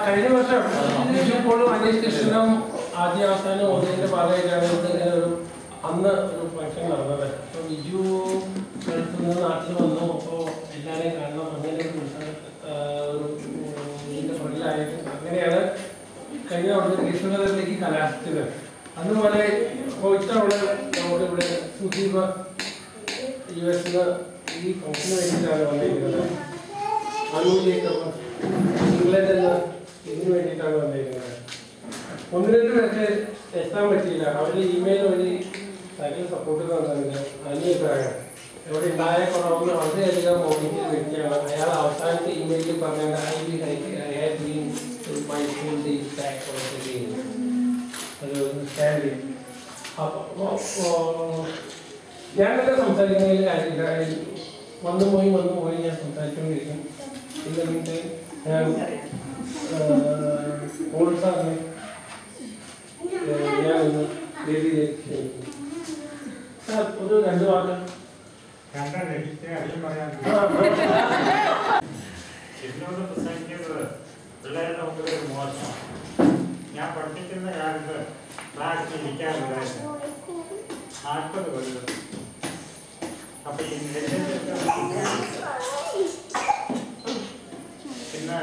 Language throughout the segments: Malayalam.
കഴിഞ്ഞ വർഷം ബിജു പോളും അനീഷ് കൃഷ്ണനും ആദ്യ അവസാനം ഒന്നിന്റെ ഭാഗമായിട്ടാണ് ഇങ്ങനെ ഒരു അന്ന് ഒരു ഫംഗ്ഷൻ നടന്നത്. അപ്പൊ ബിജു ഗൾഫിൽ നിന്ന് നാട്ടിൽ വന്നു. അപ്പോൾ എല്ലാവരെയും കാണണം, അങ്ങനെ ഒരു ഇതിന്റെ ഫ്രണ്ടിലായിട്ട് അങ്ങനെയാണ് കഴിഞ്ഞ അവിടുത്തെ കൃഷ്ണനഗറിലേക്ക് കലാശിച്ചത്. അതുപോലെ ഇപ്പോൾ ഇത്തവണ നമുക്കിവിടെ സുദീപ US ഈ ഫംഗ്ഷന് വേണ്ടിയിട്ടാണ് വന്നിരിക്കുന്നത്. അനൂലിലേക്ക് ഇംഗ്ലണ്ടിൽ നിന്ന് ഇതിന് വേണ്ടിയിട്ടാണ് വന്നിരിക്കുന്നത്. ഒന്ന് രണ്ട് പേർക്ക് എത്താൻ പറ്റിയില്ല. അവർ ഇമെയിൽ വഴി സൈക്കിൾ സപ്പോർട്ട് തന്നിട്ടുണ്ട്. അനിയഭിപ്രായം ഇവിടെ ഉണ്ടായ കുറവെന്ന് വളരെയധികം മോണിറ്റർ വ്യക്തിയാണ്. അയാൾ അവസാനത്തെ ഇമെയിലിൽ പറഞ്ഞത് ഞാനൊക്കെ സംസാരിക്കുന്നതിൽ കാര്യമില്ല. വന്നു പോയി ഞാൻ സംസാരിച്ചുകൊണ്ടിരിക്കും. ഇതിന്റെ ഞാൻ സാറിനെ ഞാനൊന്ന് വേദിയിലേക്ക് ക്ഷണിക്കുന്നു. സാർ ഒരു 2 വാക്ക് എന്നോട് പ്രസംഗിക്കുന്നത് പിള്ളേരെ നമുക്കൊരു മോശം. ഞാൻ പഠിപ്പിക്കുന്ന കാലത്ത് ക്ലാസ്സിൽ ഇരിക്കാറുണ്ടായിരുന്നു 40 കൊല്ലം. അപ്പൊ ഈ പിന്നെ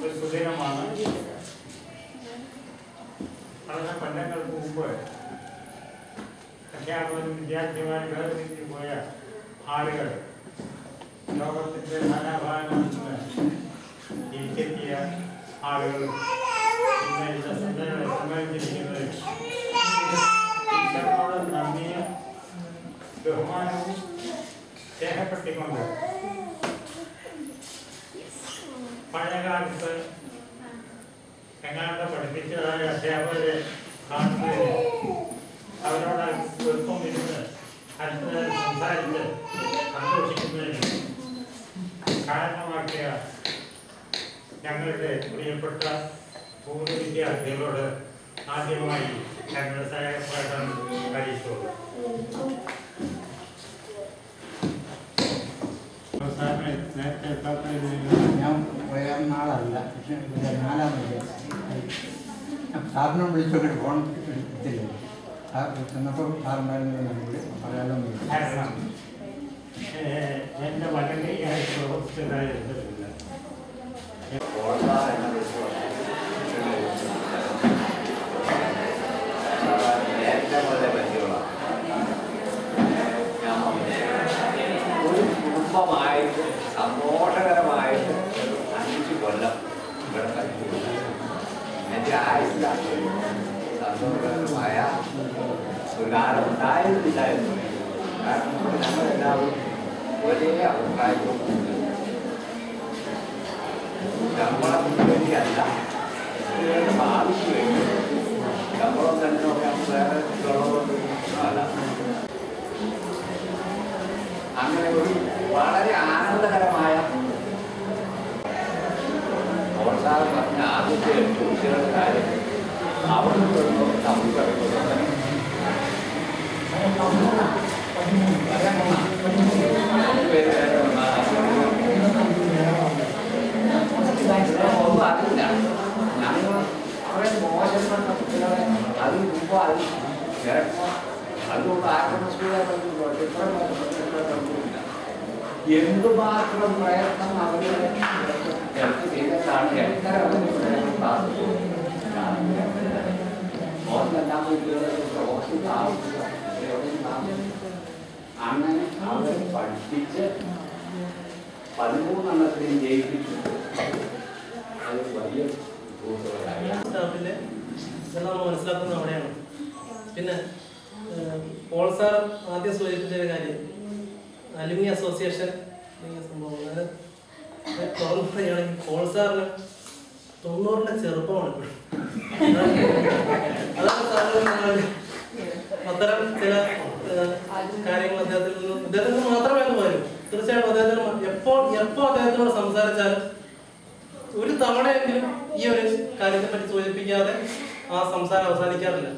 ഒരു സുദിനമാണ്. വളരെ കൊല്ലങ്ങൾക്ക് മുമ്പ് അധ്യാപകരും വിദ്യാർത്ഥിമാരും വേർതിരിഞ്ഞു പോയ ആളുകൾ ലോകത്തിന്റെ നാനാഭാഗങ്ങളിൽ നിന്ന് തിരിച്ചെത്തിയ ആളുകൾ ഇന്ന് ഇത് സമ്മേളിച്ചിരിക്കുന്നത് ഈശ്വരനോട് നന്ദിയും ബഹുമാനവും രേഖപ്പെടുത്തിക്കൊണ്ട് പഴയകാലത്ത് എങ്ങാണ്ട് പഠിപ്പിച്ചതായ അധ്യാപകരെ കാണുന്നതിന് അവരോട് എളുപ്പം ഇരുന്ന് അടുത്തതായി സംസാരിച്ച് സന്തോഷിക്കുന്നതിന് കാരണമാക്കിയ ഞങ്ങളുടെ പ്രിയപ്പെട്ട പൂർവ്വ വിദ്യാർത്ഥികളോട് ആദ്യമായി ഞങ്ങളുടെ സഹായപ്രകടനം അറിയിച്ചോളൂ. ഞാൻ വേറെ നാളല്ല, പക്ഷെ 4-ാമത് സാറിനെ വിളിച്ചോട്ട് ഫോൺ എടുത്തില്ല. ചെന്നപ്പോൾ സാറുണ്ടായിരുന്നില്ല, പറയാനോ എൻ്റെ വലങ്കയായി പ്രവർത്തിച്ചതായിരുന്നില്ല. ഒരു കുടുംബമായിട്ട് സന്തോഷകരമായിട്ട് 5 കൊല്ലം ഇവിടെ കഴിച്ചു. എൻ്റെ ആയുസിലാണ് സന്തോഷകരമായ ഒരു കാലം ഉണ്ടായിരുന്നില്ലായിരുന്നു. കാരണം ഞങ്ങളെല്ലാവരും ഒരേ അഭിപ്രായവും നമ്മളെ മുൻപടിയല്ല, ഭാവിക്ക് വേണ്ടി ശമ്പളം തന്നെ നോക്കാൻ വേറെ അല്ല. അങ്ങനെ ഒരു വളരെ ആനന്ദകരമായ അവസാനം പറഞ്ഞ ആദ്യത്തെ 8 കുട്ടികളുടെ കാര്യം അവിടെ നമുക്കറിയുന്നത് ഒന്നും അറിയില്ല. ഞങ്ങൾ അവരെ മോശം പറഞ്ഞ കുട്ടികളെ അതിന് മുമ്പ് അത് ചേർക്കണം. അതുകൊണ്ട് എന്തുമാത്രം പ്രയത്നം അവരെ ചെയ്തിട്ടാണ് എത്ര അവരുടെ പ്രയത്നം അങ്ങനെ അവരെ പഠിപ്പിച്ച് 13 എണ്ണത്തിനെയും ജയിപ്പിച്ചു. അത് വലിയ സ്റ്റാഫിന്റെ നമ്മൾ മനസ്സിലാക്കുന്നത് അവിടെയാണ്. പിന്നെ പോൾ സാർ ആദ്യം സൂചിപ്പിച്ച ഒരു കാര്യം, അലുമിനി അസോസിയേഷൻ സംഭവം അത് തുറന്നു പറയുകയാണെങ്കിൽ പോൾ സാറിന് 90ന്റെ ചെറുപ്പമാണ് ഇപ്പോഴും. അതാണ് സാറിന് അത്തരം ചില കാര്യങ്ങൾ അദ്ദേഹത്തിന് മാത്രമേ അത് വരൂ. തീർച്ചയായിട്ടും അദ്ദേഹത്തിന് എപ്പോ അദ്ദേഹത്തിനോട് സംസാരിച്ചാലും ഒരു തവണയെങ്കിലും ഈ ഒരു കാര്യത്തെ പറ്റി സൂചിപ്പിക്കാതെ ആ സംസാരം അവസാനിക്കാറില്ല.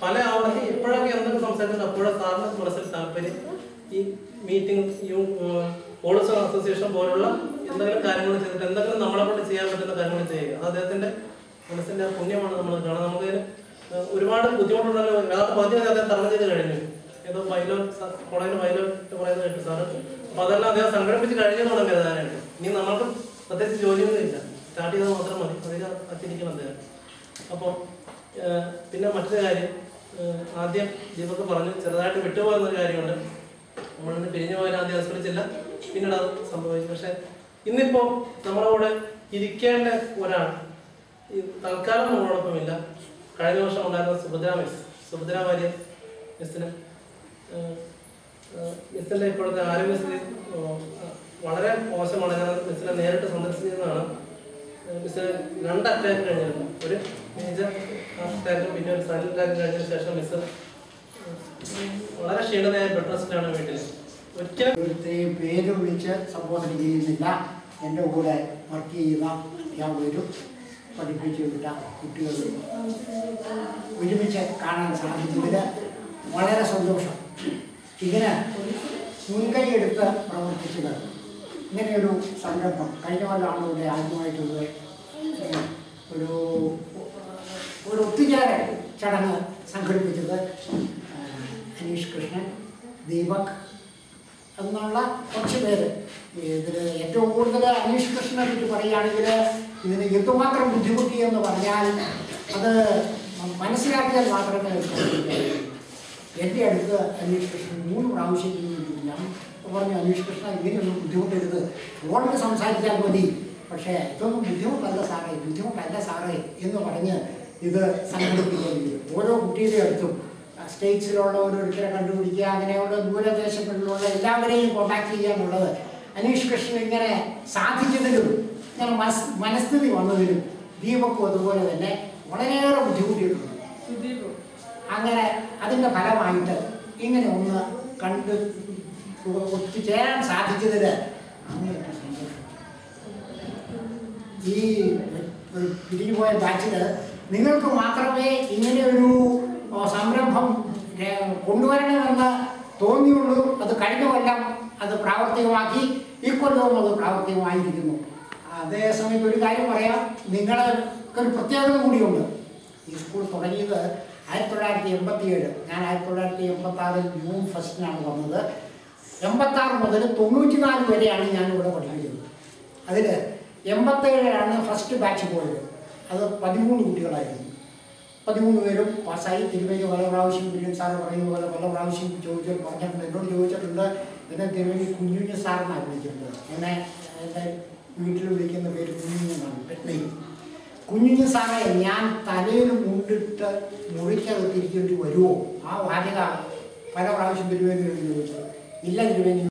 പല ആളുകൾ എപ്പോഴൊക്കെ എന്തൊക്കെ സംസാരിക്കുന്നത് അപ്പോഴും സാറിന് മനസ്സിൽ താല്പര്യം ഈ മീറ്റിംഗ് ഓൾസൺ അസോസിയേഷൻ പോലുള്ള എന്തെങ്കിലും കാര്യങ്ങൾ ചെയ്തിട്ട് എന്തെങ്കിലും നമ്മളെ കൊണ്ട് ചെയ്യാൻ പറ്റുന്ന കാര്യങ്ങൾ ചെയ്യുക. അത് അദ്ദേഹത്തിന്റെ മനസ്സിന്റെ പുണ്യമാണ് നമ്മൾ കാണാൻ. നമുക്ക് ഒരുപാട് ബുദ്ധിമുട്ടുണ്ടല്ലോ. പതിവ് അദ്ദേഹം തരണം ചെയ്ത് കഴിഞ്ഞു. ഏതോ കോളേജിൽ പൈലോട്ട് പറയുന്നത് കേട്ടു സാറ്. അപ്പൊ അതെല്ലാം അദ്ദേഹം സംഘടിപ്പിച്ച് കഴിഞ്ഞെന്നാണ് കരുതാനായിട്ട്. ഇനി നമ്മൾക്ക് പ്രത്യേകിച്ച് ജോലിയൊന്നും ഇല്ല, സ്റ്റാർട്ട് ചെയ്താൽ മാത്രം മതി. അതിൽ അത്തിരിക്കണം അദ്ദേഹം. അപ്പോൾ പിന്നെ മറ്റൊരു കാര്യം, ആദ്യം ദീപക് പറഞ്ഞു ചെറുതായിട്ട് വിട്ടുപോകുന്നൊരു കാര്യമുണ്ട്. നമ്മളിന്ന് പിരിഞ്ഞു പോയാൽ ആദ്യം അനുസ്മരിച്ചില്ല, പിന്നീട് അത് സംഭവിച്ചു. പക്ഷെ ഇന്നിപ്പോ നമ്മുടെ കൂടെ ഇരിക്കേണ്ട ഒരാൾ ഈ തൽക്കാലം നമ്മളോടൊപ്പമില്ല. കഴിഞ്ഞ വർഷം ഉണ്ടായിരുന്ന സുഭദ്ര വാര്യർ മിസ്സിന് മിസ്സിന്റെ ഇപ്പോഴത്തെ ആരോഗ്യസ്ഥിതി വളരെ മോശമാണ്. ഞാൻ മിസ്സിനെ നേരിട്ട് സന്ദർശിച്ചതാണ്. മിസ്സിന് 2 അറ്റാക്ക് കഴിഞ്ഞിരുന്നു. ഒരു മേജർ അറ്റാക്കും പിന്നെ ഒരു സൈലന്റ് അറ്റാക്ക് കഴിഞ്ഞതിന് ശേഷം മിസ് വളരെ ക്ഷീണിതയായ ബെഡ് റെസ്റ്റിലാണ് വീട്ടിൽ. ഒരിക്കലും പേര് വിളിച്ച് സംബോധന ചെയ്യുന്നില്ല. എൻ്റെ കൂടെ വർക്ക് ചെയ്യുന്ന അധ്യാപകരും പഠിപ്പിച്ചു വിട്ട കുട്ടികളും ഒരുമിച്ച് കാണാൻ സാധിച്ചതിൽ വളരെ സന്തോഷം. ഇതിന് മുൻകൈയെടുത്ത് പ്രവർത്തിച്ചത് ഇങ്ങനെയൊരു സംരംഭം കഴിഞ്ഞ കൊല്ലമാണ് ഇവിടെ ആദ്യമായിട്ടുള്ളത്. ഒരു ഒത്തുചേരൽ ചടങ്ങ് സംഘടിപ്പിച്ചത് അനീഷ് കൃഷ്ണൻ, ദീപക് എന്നുള്ള കുറച്ച് പേര്. ഇതിൽ ഏറ്റവും കൂടുതൽ അനീഷ് കൃഷ്ണനെ പറ്റി പറയുകയാണെങ്കിൽ ഇതിന് എന്തുമാത്രം ബുദ്ധിമുട്ടിയെന്ന് പറഞ്ഞാൽ അത് മനസ്സിലാക്കിയാൽ മാത്രമേ എൻ്റെ അടുത്ത് അനീഷ് കൃഷ്ണൻ 3 പ്രാവശ്യം ഞാൻ പറഞ്ഞു, അനീഷ് കൃഷ്ണ ഇങ്ങനെയൊന്നും ബുദ്ധിമുട്ടരുത്, ഫോണിൽ സംസാരിച്ചാൽ മതി, പക്ഷേ ഇതൊന്നും ബുദ്ധിമുട്ടല്ല സാറേ എന്ന് പറഞ്ഞ് ഇത് സംഘടിപ്പിക്കുന്നത്. ഓരോ കുട്ടിയുടെ അടുത്തും സ്റ്റേറ്റ്സിലുള്ള ഓരോരുത്തരെ കണ്ടുപിടിക്കുക, അങ്ങനെയുള്ള ദൂരദേശങ്ങളിലുള്ള എല്ലാവരെയും കോൺടാക്ട് ചെയ്യുക എന്നുള്ളത് അനീഷ് കൃഷ്ണൻ ഇങ്ങനെ സാധിച്ചതിലും ഇങ്ങനെ മനസ്ഥിതി വന്നതിലും ദീപക്കും അതുപോലെ തന്നെ വളരെയേറെ ബുദ്ധിമുട്ടിയിട്ടുണ്ട്. അങ്ങനെ അതിൻ്റെ ഫലമായിട്ട് ഇങ്ങനെ ഒന്ന് കണ്ട് ഒത്തുചേരാൻ സാധിച്ചതിൽ അങ്ങനെയൊക്കെ സന്തോഷം. ഈ പിരിഞ്ഞുപോയ ബാച്ചിൽ നിങ്ങൾക്ക് മാത്രമേ ഇങ്ങനെയൊരു സംരംഭം കൊണ്ടുവരണമെന്ന് തോന്നിയുള്ളൂ. അത് കഴിഞ്ഞ കൊല്ലം അത് പ്രാവർത്തികമാക്കി, ഇക്കൊല്ലവും അത് പ്രാവർത്തികമായിരിക്കുന്നു. അതേസമയത്ത് ഒരു കാര്യം പറയാം, നിങ്ങൾക്കൊരു പ്രത്യേകത കൂടിയുണ്ട്. ഈ സ്കൂൾ തുടങ്ങിയത് 1987. ഞാൻ 1986 ജൂൺ 1 വന്നത്. 86 മുതൽ 94 വരെയാണ് ഞാനിവിടെ പഠിക്കുന്നത്. അതിൽ 87 ഫസ്റ്റ് ബാച്ച് പോയത്. അത് 13 കുട്ടികളായിരുന്നു. 13 പേരും പാസ്സായി. തിരുവേനി പല പ്രാവശ്യം വില്യം സാറ് പറയുന്ന പോലെ പല പ്രാവശ്യം പറഞ്ഞിട്ടുണ്ട്. എന്നോട് ചോദിച്ചിട്ടുണ്ട്, പിന്നെ തിരുവേനി കുഞ്ഞുഞ്ഞ് സാറിനാണ് വിളിച്ചിട്ടുണ്ട്. എന്നെ എൻ്റെ വീട്ടിൽ വിളിക്കുന്ന പേര് കുഞ്ഞുഞ്ഞെന്നാണ്, പെട്ടെന്ന്. കുഞ്ഞുഞ്ഞ് സാറേ, ഞാൻ തലയിൽ മുണ്ടിട്ട് മുറിക്കകത്തിരിക്കേണ്ടി വരുമോ? ആ വാചക പല പ്രാവശ്യം തിരുവേനി ചോദിച്ചത്. ഇല്ല തിരുവേനി